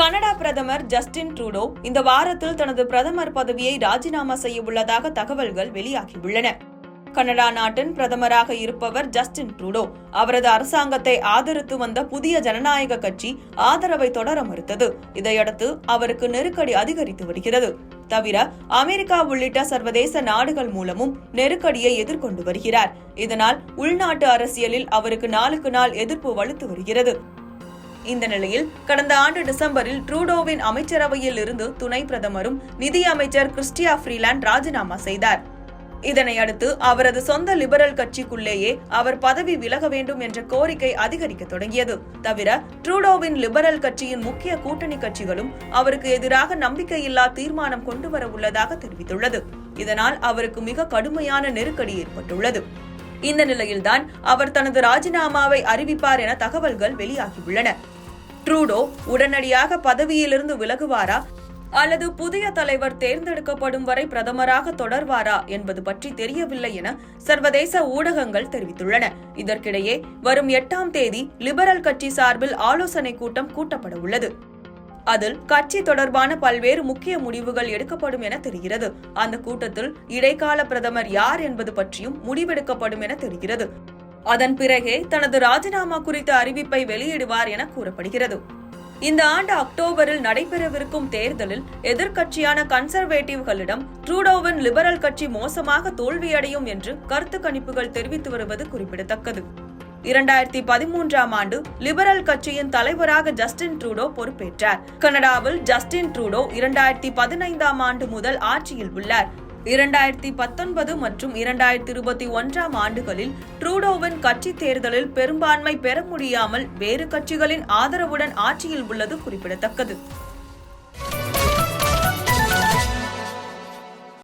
Canada பிரதமர் Justin Trudeau இந்த வாரத்தில் தனது பிரதமர் பதவியை ராஜினாமா செய்ய உள்ளதாக தகவல்கள் வெளியாகியுள்ளன. கனடா நாட்டின் பிரதமராக இருப்பவர் ஜஸ்டின் ட்ரூடோ. அவரது அரசாங்கத்தை ஆதரித்து வந்த புதிய ஜனநாயக கட்சி ஆதரவை தொடர மறுத்தது. இதையடுத்து அவருக்கு நெருக்கடி அதிகரித்து வருகிறது. தவிர அமெரிக்கா உள்ளிட்ட சர்வதேச நாடுகள் மூலமும் நெருக்கடியை எதிர்கொண்டு வருகிறார். இதனால் உள்நாட்டு அரசியலில் அவருக்கு நாளுக்கு நாள் எதிர்ப்பு வலுத்து வருகிறது. இந்த நிலையில் கடந்த ஆண்டு டிசம்பரில் ட்ரூடோவின் அமைச்சரவையில் இருந்து துணை பிரதமரும் நிதி அமைச்சர் கிறிஸ்டியா ஃப்ரீலாண்ட் ராஜினாமா செய்தார். இதனையடுத்து அவரது சொந்த லிபரல் கட்சிக்குள்ளேயே அவர் பதவி விலக வேண்டும் என்ற கோரிக்கை அதிகரிக்க தொடங்கியது. தவிர ட்ரூடோவின் லிபரல் கட்சியின் முக்கிய கூட்டணி கட்சிகளும் அவருக்கு எதிராக நம்பிக்கையில்லா தீர்மானம் கொண்டு வர உள்ளதாக தெரிவித்துள்ளது. இதனால் அவருக்கு மிக கடுமையான நெருக்கடி ஏற்பட்டுள்ளது. இந்த நிலையில்தான் அவர் தனது ராஜினாமாவை அறிவிப்பார் என தகவல்கள் வெளியாகியுள்ளன. ட்ரூடோ உடனடியாக பதவியிலிருந்து விலகுவாரா அல்லது புதிய தலைவர் தேர்ந்தெடுக்கப்படும் வரை பிரதமராக தொடர்வாரா என்பது பற்றி தெரியவில்லை என சர்வதேச ஊடகங்கள் தெரிவித்துள்ளன. இதற்கிடையே வரும் 8ஆம் தேதி லிபரல் கட்சி சார்பில் ஆலோசனை கூட்டம் கூட்டப்பட உள்ளது. அதில் கட்சி தொடர்பான பல்வேறு முக்கிய முடிவுகள் எடுக்கப்படும் என தெரிகிறது. அந்த கூட்டத்தில் இடைக்கால பிரதமர் யார் என்பது பற்றியும் முடிவெடுக்கப்படும் என தெரிகிறது. அதன் பிறகே தனது ராஜினாமா குறித்த அறிவிப்பை வெளியிடுவார் என கூறப்படுகிறது. இந்த ஆண்டு அக்டோபரில் நடைபெறவிருக்கும் தேர்தலில் எதிர்க்கட்சியான கன்சர்வேட்டிவ்களிடம் ட்ரூடோவின் லிபரல் கட்சி மோசமாக தோல்வியடையும் என்று கருத்து கணிப்புகள் தெரிவித்து வருவது குறிப்பிடத்தக்கது. 2013ஆம் ஆண்டு லிபரல் கட்சியின் தலைவராக ஜஸ்டின் ட்ரூடோ பொறுப்பேற்றார். கனடாவில் ஜஸ்டின் ட்ரூடோ 2015ஆம் ஆண்டு முதல் ஆட்சியில் உள்ளார். 2019 மற்றும் 2021ஆம் ஆண்டுகளில் ட்ரூடோவின் கட்சி தேர்தலில் பெரும்பான்மை பெற முடியாமல் வேறு கட்சிகளின் ஆதரவுடன் ஆட்சியில் உள்ளது குறிப்பிடத்தக்கது.